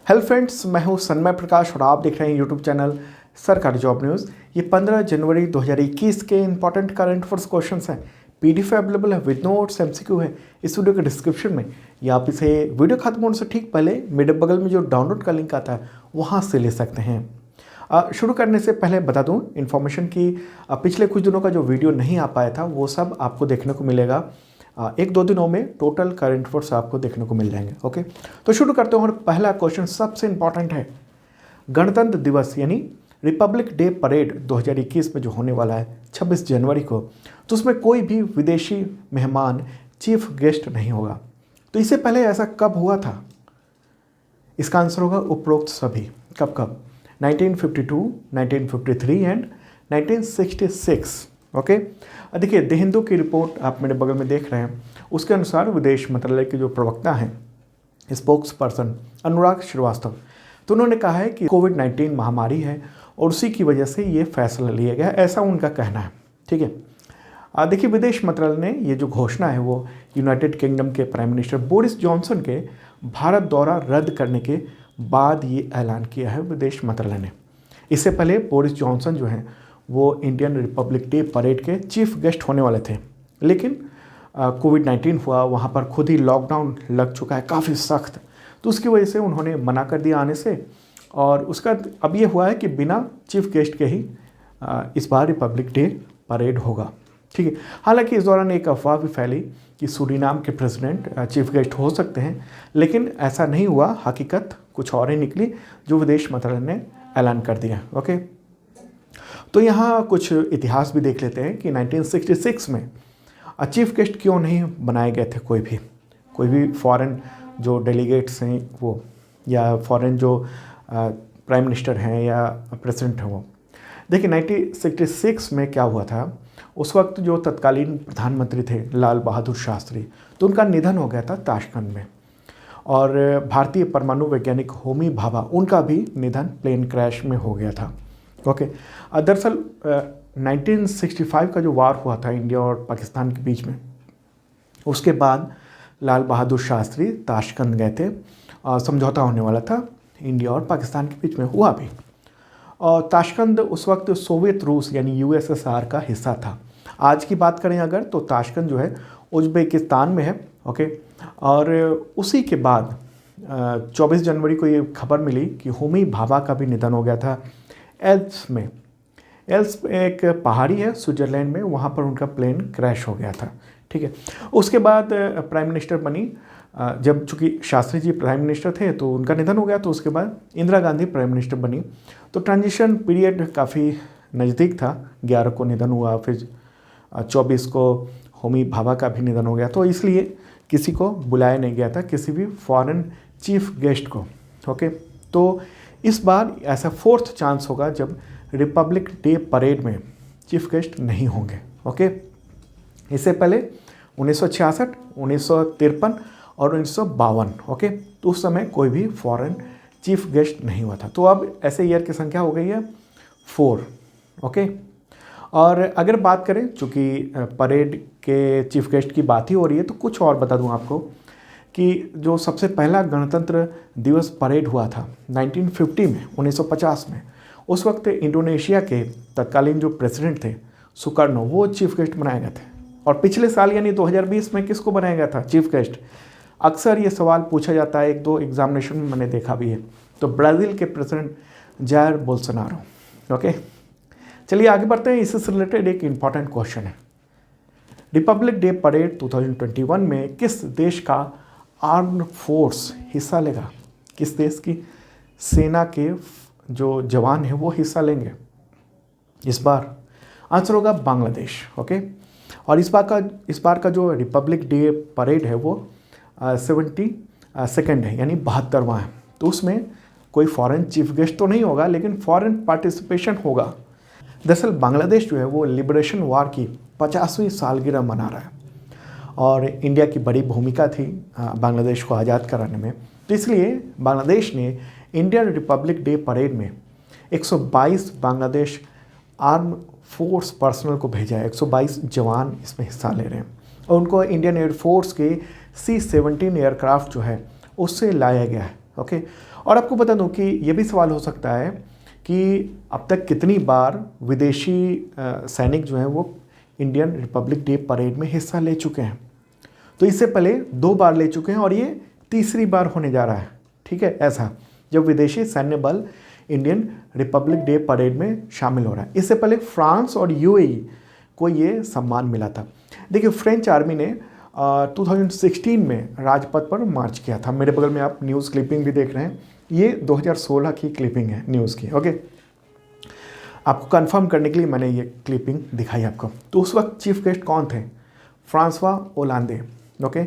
Hello friends, मैं हूं सन्मय प्रकाश और आप देख रहे हैं यूट्यूब चैनल सरकारी जॉब न्यूज़। ये 15 जनवरी 2021 के इंपॉर्टेंट करंट अफेयर्स क्वेश्चंस हैं। पीडीएफ अवेलेबल है विद नोट्स, एमसीक्यू है इस वीडियो के डिस्क्रिप्शन में, या आप इसे वीडियो खत्म होने से ठीक पहले मेरे बगल में जो डाउनलोड का लिंक आता है वहाँ से ले सकते हैं। शुरू करने से पहले बता दूं इन्फॉर्मेशन की पिछले कुछ दिनों का जो वीडियो नहीं आ पाया था वो सब आपको देखने को मिलेगा। एक दो दिनों में टोटल करंट अफेयर्स आपको देखने को मिल जाएंगे। ओके, तो शुरू करते हैं। और पहला क्वेश्चन सबसे इंपॉर्टेंट है, गणतंत्र दिवस यानी रिपब्लिक डे परेड 2021 में जो होने वाला है 26 जनवरी को, तो उसमें कोई भी विदेशी मेहमान चीफ गेस्ट नहीं होगा। तो इससे पहले ऐसा कब हुआ था? इसका आंसर होगा उपरोक्त सभी। कब कब? 1952, 1953 एंड 1966। ओके, देखिए द हिंदू की रिपोर्ट आप मेरे बगल में देख रहे हैं, उसके अनुसार विदेश मंत्रालय के जो प्रवक्ता हैं, स्पोक्स पर्सन अनुराग श्रीवास्तव, तो उन्होंने कहा है कि कोविड-19 महामारी है और उसी की वजह से ये फैसला लिया गया, ऐसा उनका कहना है। ठीक है, देखिए विदेश मंत्रालय ने ये जो घोषणा है वो यूनाइटेड किंगडम के प्राइम मिनिस्टर बोरिस जॉनसन के भारत दौरा रद्द करने के बाद ये ऐलान किया है विदेश मंत्रालय ने। इससे पहले बोरिस जॉनसन जो हैं वो इंडियन रिपब्लिक डे परेड के चीफ गेस्ट होने वाले थे, लेकिन कोविड-19 हुआ, वहाँ पर खुद ही लॉकडाउन लग चुका है काफ़ी सख्त, तो उसकी वजह से उन्होंने मना कर दिया आने से। और उसका अब ये हुआ है कि बिना चीफ गेस्ट के ही इस बार रिपब्लिक डे परेड होगा। ठीक है, हालांकि इस दौरान एक अफवाह भी फैली कि सूरीनाम के प्रेसिडेंट चीफ गेस्ट हो सकते हैं, लेकिन ऐसा नहीं हुआ। हकीकत कुछ और ही निकली जो विदेश मंत्रालय ने ऐलान कर दिया। ओके, तो यहाँ कुछ इतिहास भी देख लेते हैं कि 1966 में चीफ गेस्ट क्यों नहीं बनाए गए थे कोई भी फॉरेन जो डेलीगेट्स हैं वो, या फॉरेन जो प्राइम मिनिस्टर हैं या प्रेसिडेंट हैं वो। देखिए 1966 में क्या हुआ था, उस वक्त जो तत्कालीन प्रधानमंत्री थे लाल बहादुर शास्त्री, तो उनका निधन हो गया था ताशकंद में। और भारतीय परमाणु वैज्ञानिक होमी भाभा, उनका भी निधन प्लेन क्रैश में हो गया था। ओके, दरअसल 1965 का जो वार हुआ था इंडिया और पाकिस्तान के बीच में, उसके बाद लाल बहादुर शास्त्री ताशकंद गए थे। समझौता होने वाला था इंडिया और पाकिस्तान के बीच में, हुआ भी। और ताशकंद उस वक्त सोवियत रूस यानी यूएसएसआर का हिस्सा था। आज की बात करें अगर, तो ताशकंद जो है उज्बेकिस्तान में है। ओके, और उसी के बाद 24 जनवरी को ये खबर मिली कि होमी भाभा का भी निधन हो गया था एल्प्स में। एल्प्स एक पहाड़ी है स्विट्जरलैंड में, वहाँ पर उनका प्लेन क्रैश हो गया था। ठीक है, उसके बाद प्राइम मिनिस्टर बनी, जब चूँकि शास्त्री जी प्राइम मिनिस्टर थे तो उनका निधन हो गया, तो उसके बाद इंदिरा गांधी प्राइम मिनिस्टर बनी। तो ट्रांजिशन पीरियड काफ़ी नज़दीक था। 11 को निधन हुआ, फिर 24 को होमी भाभा का भी निधन हो गया, तो इसलिए किसी को बुलाया नहीं गया था, किसी भी फॉरेन चीफ गेस्ट को। ओके, तो इस बार ऐसा फोर्थ चांस होगा जब रिपब्लिक डे परेड में चीफ गेस्ट नहीं होंगे। ओके, इससे पहले 1966, 1953 और 1952। ओके, तो उस समय कोई भी फॉरेन चीफ गेस्ट नहीं हुआ था। तो अब ऐसे ईयर की संख्या हो गई है 4। ओके, और अगर बात करें, चूँकि परेड के चीफ गेस्ट की बात ही हो रही है, तो कुछ और बता दूं आपको कि जो सबसे पहला गणतंत्र दिवस परेड हुआ था 1950 में, 1950 में, उस वक्त इंडोनेशिया के तत्कालीन जो प्रेसिडेंट थे सुकर्नो, वो चीफ गेस्ट बनाए गए थे। और पिछले साल यानी 2020 में किसको बनाया गया था चीफ गेस्ट? अक्सर ये सवाल पूछा जाता है, एक दो एग्जामिनेशन में मैंने देखा भी है। तो ब्राज़ील के प्रेसिडेंट जायर बोल्सोनारो। ओके, चलिए आगे बढ़ते हैं। इससे रिलेटेड एक इम्पॉर्टेंट क्वेश्चन है, रिपब्लिक डे परेड 2021 में किस देश का आर्म्ड फोर्स हिस्सा लेगा? किस देश की सेना के जो जवान हैं वो हिस्सा लेंगे इस बार? आंसर होगा बांग्लादेश। ओके, और इस बार का जो रिपब्लिक डे परेड है वो 72nd है, यानी 72वां है। तो उसमें कोई फॉरेन चीफ गेस्ट तो नहीं होगा, लेकिन फॉरेन पार्टिसिपेशन होगा। दरअसल बांग्लादेश जो है वो लिबरेशन वार की 50वीं सालगिरह मना रहा है, और इंडिया की बड़ी भूमिका थी बांग्लादेश को आज़ाद कराने में। तो इसलिए बांग्लादेश ने इंडियन रिपब्लिक डे परेड में 122 बांग्लादेश आर्म फोर्स पर्सनल को भेजा है। 122 जवान इसमें हिस्सा ले रहे हैं, और उनको इंडियन एयरफोर्स के C-17 एयरक्राफ्ट जो है उससे लाया गया है। ओके, और आपको बता दूं कि ये भी सवाल हो सकता है कि अब तक कितनी बार विदेशी सैनिक जो हैं वो इंडियन रिपब्लिक डे परेड में हिस्सा ले चुके हैं। तो इससे पहले 2 बार ले चुके हैं और ये तीसरी बार होने जा रहा है। ठीक है, ऐसा जब विदेशी सैन्य बल इंडियन रिपब्लिक डे परेड में शामिल हो रहा है। इससे पहले फ्रांस और यूएई को ये सम्मान मिला था। देखिए, फ्रेंच आर्मी ने 2016 में राजपथ पर मार्च किया था। मेरे बगल में आप न्यूज़ क्लिपिंग भी देख रहे हैं, ये 2016 की क्लिपिंग है न्यूज़ की। ओके, आपको कंफर्म करने के लिए मैंने ये क्लिपिंग दिखाई आपको। तो उस वक्त चीफ गेस्ट कौन थे? फ्रांसवा ओलांदे। ओके,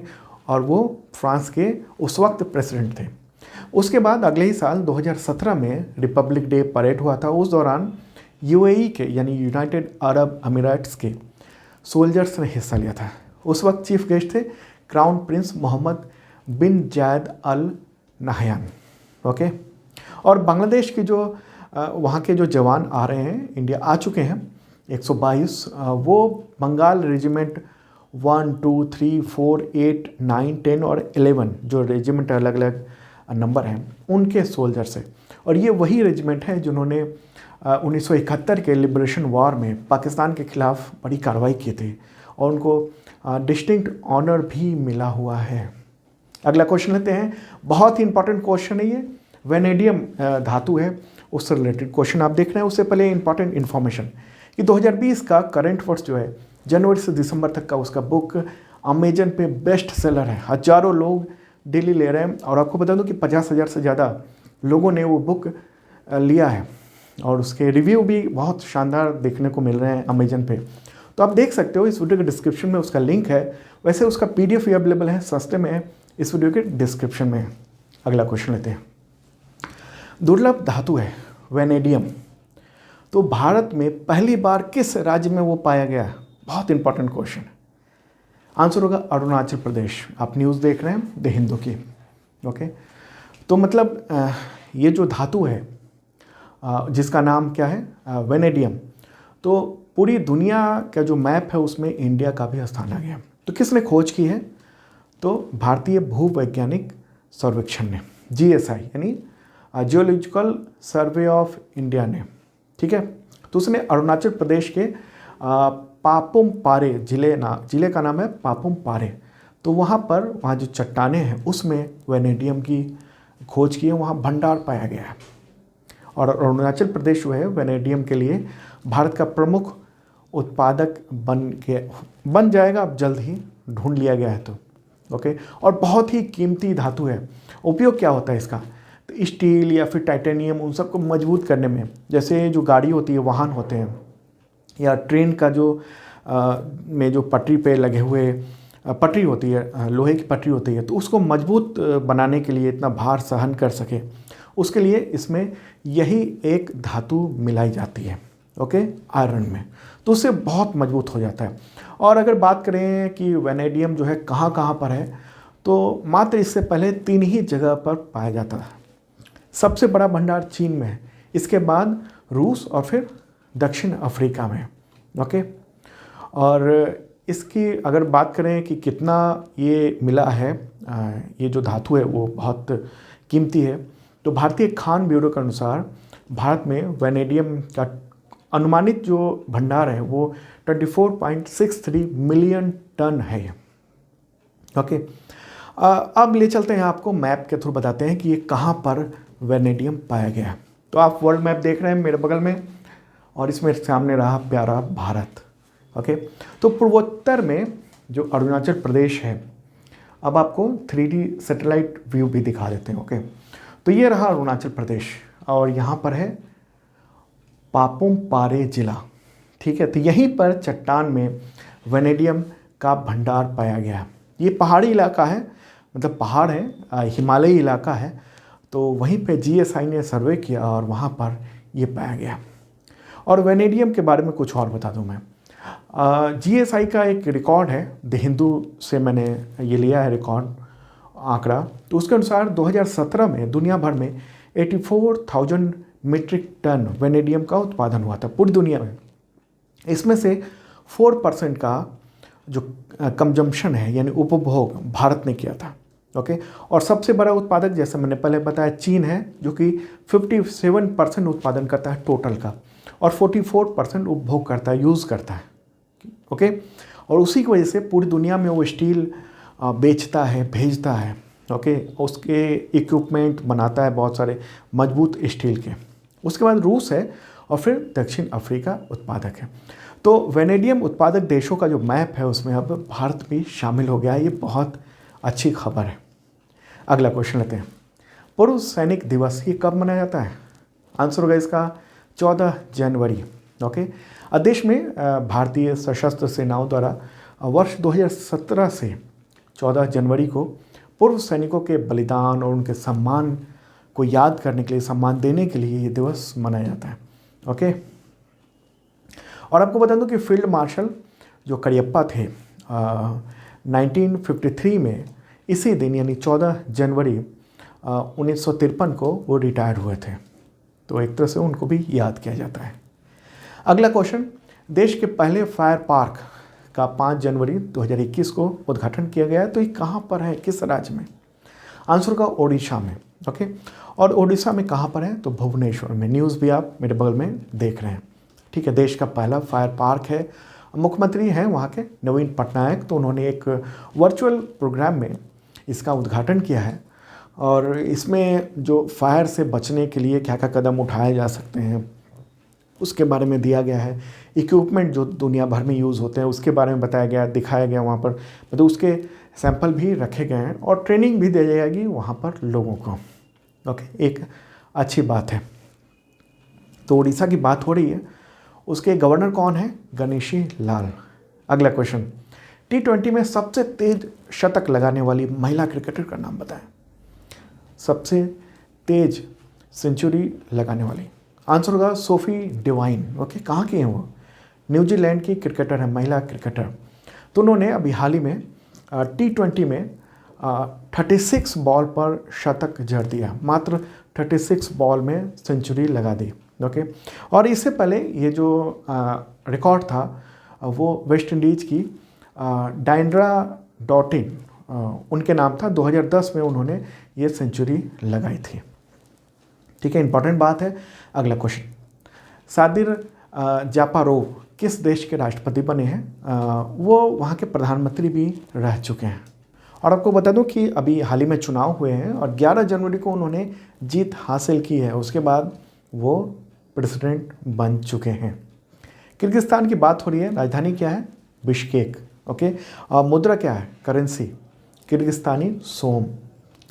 और वो फ्रांस के उस वक्त प्रेसिडेंट थे। उसके बाद अगले ही साल 2017 में रिपब्लिक डे परेड हुआ था। उस दौरान यूएई के यानी यूनाइटेड अरब अमीराट्स के सोल्जर्स ने हिस्सा लिया था। उस वक्त चीफ गेस्ट थे क्राउन प्रिंस मोहम्मद बिन जायद अल नाहयान। ओके, और बांग्लादेश के जो वहाँ के जो जवान आ रहे हैं, इंडिया आ चुके हैं 122, वो बंगाल रेजिमेंट 1, 2, 3, 4, 8, 9, 10 और 11 जो रेजिमेंट अलग अलग नंबर हैं उनके सोल्जर्स हैं। और ये वही रेजिमेंट है जिन्होंने 1971 के लिबरेशन वॉर में पाकिस्तान के खिलाफ बड़ी कार्रवाई की थी और उनको डिस्टिंक्ट ऑनर भी मिला हुआ है। अगला क्वेश्चन लेते हैं, बहुत ही इंपॉर्टेंट क्वेश्चन है ये, वेनेडियम धातु है उससे रिलेटेड क्वेश्चन आप देख रहे हैं। उससे पहले इंपॉर्टेंट इन्फॉर्मेशन कि 2020 का करंट वर्ष जो है जनवरी से दिसंबर तक का, उसका बुक अमेजन पे बेस्ट सेलर है। हज़ारों लोग डेली ले रहे हैं और आपको बता दूं कि 50,000 से ज़्यादा लोगों ने वो बुक लिया है और उसके रिव्यू भी बहुत शानदार देखने को मिल रहे हैं अमेजन पे। तो आप देख सकते हो, इस वीडियो के डिस्क्रिप्शन में उसका लिंक है। वैसे उसका PDF भी अवेलेबल है, सस्ते में है, इस वीडियो के डिस्क्रिप्शन में है। अगला क्वेश्चन लेते हैं, दुर्लभ धातु है वेनेडियम, तो भारत में पहली बार किस राज्य में वो पाया गया? बहुत इंपॉर्टेंट क्वेश्चन। आंसर होगा अरुणाचल प्रदेश। आप न्यूज़ देख रहे हैं द हिंदू की। ओके, तो मतलब ये जो धातु है जिसका नाम क्या है? वेनेडियम, तो पूरी दुनिया का जो मैप है उसमें इंडिया का भी स्थान आ गया। तो किसने खोज की है? तो भारतीय भूवैज्ञानिक सर्वेक्षण ने, GSI यानी जियोलॉजिकल सर्वे ऑफ इंडिया ने। ठीक है, तो उसने अरुणाचल प्रदेश के पापुम पारे जिले का नाम है पापुम पारे। तो वहाँ जो चट्टानें हैं उसमें वेनेडियम की खोज की है, वहाँ भंडार पाया गया है। और अरुणाचल प्रदेश जो है वेनेडियम के लिए भारत का प्रमुख उत्पादक बन जाएगा, अब जल्द ही ढूंढ लिया गया है। तो ओके, और बहुत ही कीमती धातु है। उपयोग क्या होता है इसका? तो स्टील या फिर टाइटेनियम, उन सबको मजबूत करने में, जैसे जो गाड़ी होती है, वाहन होते हैं, या ट्रेन का में जो पटरी पे लगे हुए पटरी होती है, लोहे की पटरी होती है, तो उसको मजबूत बनाने के लिए, इतना भार सहन कर सके, उसके लिए इसमें यही एक धातु मिलाई जाती है। ओके, आयरन में, तो उससे बहुत मजबूत हो जाता है। और अगर बात करें कि वेनेडियम जो है कहाँ कहाँ पर है, तो मात्र इससे पहले 3 ही जगह पर पाया जाता था। सबसे बड़ा भंडार चीन में है, इसके बाद रूस और फिर दक्षिण अफ्रीका में। ओके, और इसकी अगर बात करें कि कितना ये मिला है, ये जो धातु है वो बहुत कीमती है। तो भारतीय खान ब्यूरो के अनुसार भारत में वेनेडियम का अनुमानित जो भंडार है वो 24.63 मिलियन टन है। ओके, अब ले चलते हैं, आपको मैप के थ्रू बताते हैं कि ये कहाँ पर वेनेडियम पाया गया। तो आप वर्ल्ड मैप देख रहे हैं मेरे बगल में, और इसमें सामने रहा प्यारा भारत। ओके, तो पूर्वोत्तर में जो अरुणाचल प्रदेश है, अब आपको 3D सैटेलाइट व्यू भी दिखा देते हैं। ओके, तो ये रहा अरुणाचल प्रदेश और यहाँ पर है पापुम पारे जिला। ठीक है, तो यहीं पर चट्टान में वेनेडियम का भंडार पाया गया। ये पहाड़ी इलाका है, मतलब पहाड़ है, हिमालयी इलाका है। तो वहीं पे GSI ने सर्वे किया और वहाँ पर ये पाया गया। और वेनेडियम के बारे में कुछ और बता दूं मैं। GSI का एक रिकॉर्ड है, द हिंदू से मैंने ये लिया है रिकॉर्ड आंकड़ा। तो उसके अनुसार 2017 में दुनिया भर में 84,000 मीट्रिक टन वेनेडियम का उत्पादन हुआ था पूरी दुनिया में। इसमें से 4% का जो कंजम्पशन है यानी उपभोग भारत ने किया था। ओके। और सबसे बड़ा उत्पादक जैसे मैंने पहले बताया चीन है, जो कि 57% उत्पादन करता है टोटल का, और 44% उपभोग करता है, यूज़ करता है। ओके। और उसी की वजह से पूरी दुनिया में वो स्टील बेचता है, भेजता है। ओके। उसके इक्विपमेंट बनाता है बहुत सारे मजबूत स्टील के। उसके बाद रूस है और फिर दक्षिण अफ्रीका उत्पादक है। तो वेनेडियम उत्पादक देशों का जो मैप है उसमें अब भारत भी शामिल हो गया है। ये बहुत अच्छी खबर है। अगला क्वेश्चन लेते हैं। पूर्व सैनिक दिवस ये कब मनाया जाता है? आंसर होगा इसका 14 जनवरी। ओके। देश में भारतीय सशस्त्र सेनाओं द्वारा वर्ष 2017 से 14 जनवरी को पूर्व सैनिकों के बलिदान और उनके सम्मान को याद करने के लिए, सम्मान देने के लिए ये दिवस मनाया जाता है। ओके। और आपको बता दूं कि फील्ड मार्शल जो करियप्पा थे 1953 में इसी दिन यानी 14 जनवरी 1953 को वो रिटायर हुए थे। तो एक तरह से उनको भी याद किया जाता है। अगला क्वेश्चन, देश के पहले फायर पार्क का 5 जनवरी 2021 को उद्घाटन किया गया है। तो ये कहाँ पर है, किस राज्य में? आंसर का ओडिशा में। ओके। और ओडिशा में कहाँ पर है? तो भुवनेश्वर में। न्यूज़ भी आप मेरे बगल में देख रहे हैं। ठीक है। देश का पहला फायर पार्क है। मुख्यमंत्री हैं वहाँ के नवीन पटनायक, तो उन्होंने एक वर्चुअल प्रोग्राम में इसका उद्घाटन किया है। और इसमें जो फायर से बचने के लिए क्या क्या कदम उठाए जा सकते हैं उसके बारे में दिया गया है। इक्विपमेंट जो दुनिया भर में यूज़ होते हैं उसके बारे में बताया गया, दिखाया गया वहाँ पर, मतलब उसके सैंपल भी रखे गए हैं और ट्रेनिंग भी दी जाएगी वहाँ पर लोगों को। ओके। एक अच्छी बात है। तो उड़ीसा की बात हो रही है, उसके गवर्नर कौन है? गणेशी लाल। अगला क्वेश्चन, T20 में सबसे तेज शतक लगाने वाली महिला क्रिकेटर का नाम बताएं। सबसे तेज सेंचुरी लगाने वाली, आंसर होगा सोफी डिवाइन। ओके। कहाँ की हैं वो? न्यूजीलैंड की क्रिकेटर है, महिला क्रिकेटर। तो उन्होंने अभी हाल ही में T20 में 36 बॉल पर शतक जड़ दिया, मात्र 36 बॉल में सेंचुरी लगा दी। ओके। और इससे पहले ये जो रिकॉर्ड था वो वेस्ट इंडीज़ की डायंड्रा डॉटिन उनके नाम था। 2010 में उन्होंने ये सेंचुरी लगाई थी। ठीक है। इंपॉर्टेंट बात है। अगला क्वेश्चन, सादिर जापारोव किस देश के राष्ट्रपति बने हैं? वो वहाँ के प्रधानमंत्री भी रह चुके हैं। और आपको बता दूं कि अभी हाल ही में चुनाव हुए हैं और 11 जनवरी को उन्होंने जीत हासिल की है। उसके बाद वो प्रेसिडेंट बन चुके हैं। किर्गिस्तान की बात हो रही है, राजधानी क्या है? बिश्केक। ओके। और मुद्रा क्या है? Currency Kyrgyzstani som.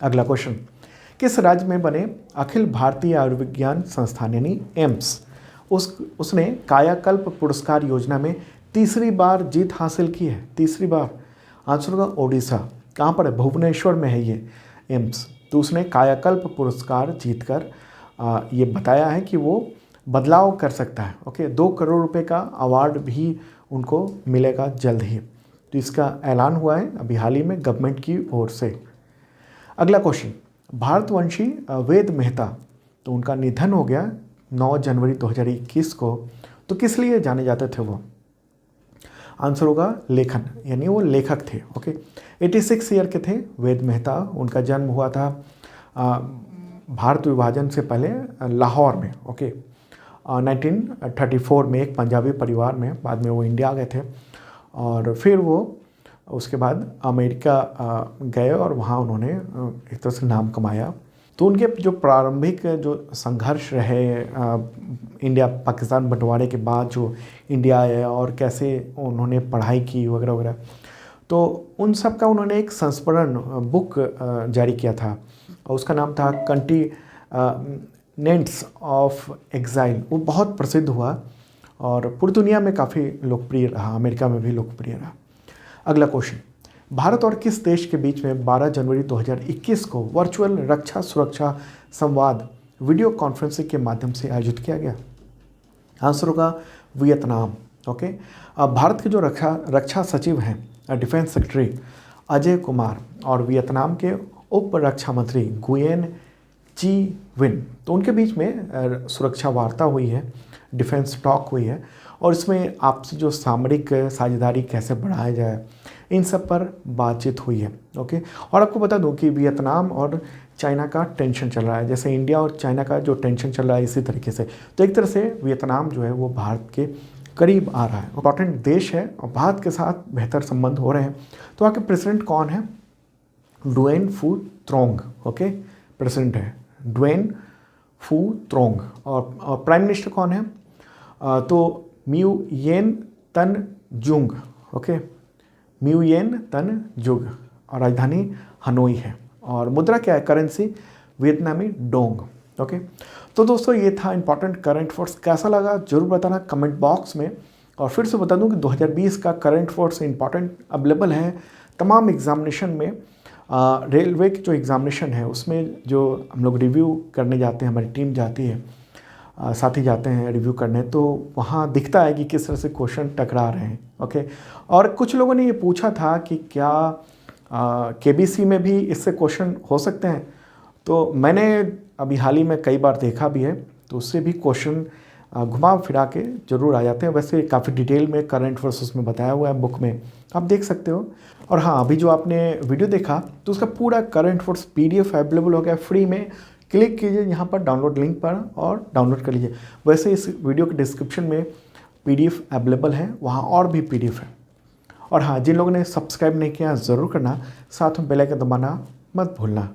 अगला क्वेश्चन, किस राज्य में बने अखिल भारतीय आयुर्विज्ञान संस्थान यानी एम्स उसने कायाकल्प पुरस्कार योजना में तीसरी बार जीत हासिल की है? तीसरी बार। आंसर होगा ओडिशा। कहाँ पर है? भुवनेश्वर में है ये एम्स। तो उसने कायाकल्प पुरस्कार जीतकर ये बताया है कि वो बदलाव कर सकता है। ओके। 2 करोड़ रुपए का अवार्ड भी उनको मिलेगा जल्द ही। तो इसका ऐलान हुआ है अभी हाल ही में गवर्नमेंट की ओर से। अगला क्वेश्चन, भारतवंशी वेद मेहता, तो उनका निधन हो गया 9 जनवरी 2021 को। तो किस लिए जाने जाते थे वो? आंसर होगा लेखन, यानी वो लेखक थे। ओके। 86 ईयर के थे वेद मेहता। उनका जन्म हुआ था भारत विभाजन से पहले लाहौर में। ओके। 1934 में एक पंजाबी परिवार में। बाद में वो इंडिया गए थे और फिर वो उसके बाद अमेरिका गए और वहाँ उन्होंने एक तरह से नाम कमाया। तो उनके जो प्रारंभिक जो संघर्ष रहे इंडिया पाकिस्तान बंटवारे के बाद जो इंडिया आए और कैसे उन्होंने पढ़ाई की वगैरह वगैरह, तो उन सब का उन्होंने एक संस्मरण बुक जारी किया था और उसका नाम था कॉन्टिनेंट्स ऑफ एग्जाइल। वो बहुत प्रसिद्ध हुआ और पूरी दुनिया में काफ़ी लोकप्रिय रहा, अमेरिका में भी लोकप्रिय रहा। अगला क्वेश्चन, भारत और किस देश के बीच में 12 जनवरी 2021 को वर्चुअल रक्षा सुरक्षा संवाद वीडियो कॉन्फ्रेंसिंग के माध्यम से आयोजित किया गया? आंसर होगा वियतनाम। ओके। अब भारत के जो रक्षा सचिव हैं डिफेंस सेक्रेटरी अजय कुमार और वियतनाम के उप रक्षा मंत्री गुयेन ची विन, तो उनके बीच में सुरक्षा वार्ता हुई है, डिफेंस टॉक हुई है और इसमें आपसी जो सामरिक साझेदारी कैसे बढ़ाया जाए, इन सब पर बातचीत हुई है। ओके, और आपको बता दूं कि वियतनाम और चाइना का टेंशन चल रहा है, जैसे इंडिया और चाइना का जो टेंशन चल रहा है इसी तरीके से। तो एक तरह से वियतनाम जो है वो भारत के करीब आ रहा है, इंपॉर्टेंट देश है और भारत के साथ बेहतर संबंध हो रहे हैं। तो वहाँ के प्रेसिडेंट कौन है? डुएन फू त्रोंग। ओके, प्रेसिडेंट है डुएन फू त्रोंग। और प्राइम मिनिस्टर कौन है? तो म्यू येन तन जुंग। ओके, म्यू येन तन जुग। और राजधानी हनोई है। और मुद्रा क्या है? Currency वियतनामी Dong. ओके, तो दोस्तों ये था इंपॉर्टेंट करंट अफेयर्स। कैसा लगा जरूर बताना कमेंट बॉक्स में। और फिर से बता दूं कि 2020 का करंट अफेयर्स इंपॉर्टेंट अवेलेबल है तमाम एग्जामिनेशन में। रेलवे की जो एग्जामिनेशन है उसमें जो हम लोग रिव्यू करने जाते हैं, हमारी टीम जाती है, साथी जाते हैं रिव्यू करने, तो वहाँ दिखता है कि किस तरह से क्वेश्चन टकरा रहे हैं। ओके, और कुछ लोगों ने ये पूछा था कि क्या केबीसी में भी इससे क्वेश्चन हो सकते हैं। तो मैंने अभी हाल ही में कई बार देखा भी है, तो उससे भी क्वेश्चन घुमा फिरा के जरूर आ जाते हैं। वैसे काफ़ी डिटेल में करंट अफेयर्स उसमें बताया हुआ है, बुक में आप देख सकते हो। और हाँ, अभी जो आपने वीडियो देखा तो उसका पूरा करंट अफेयर्स PDF अवेलेबल हो गया फ्री में। क्लिक कीजिए यहाँ पर डाउनलोड लिंक पर और डाउनलोड कर लीजिए। वैसे इस वीडियो के डिस्क्रिप्शन में PDF अवेलेबल है, वहाँ और भी PDF है। और हाँ, जिन लोगों ने सब्सक्राइब नहीं किया ज़रूर करना, साथ में बेल आइकन दबाना मत भूलना।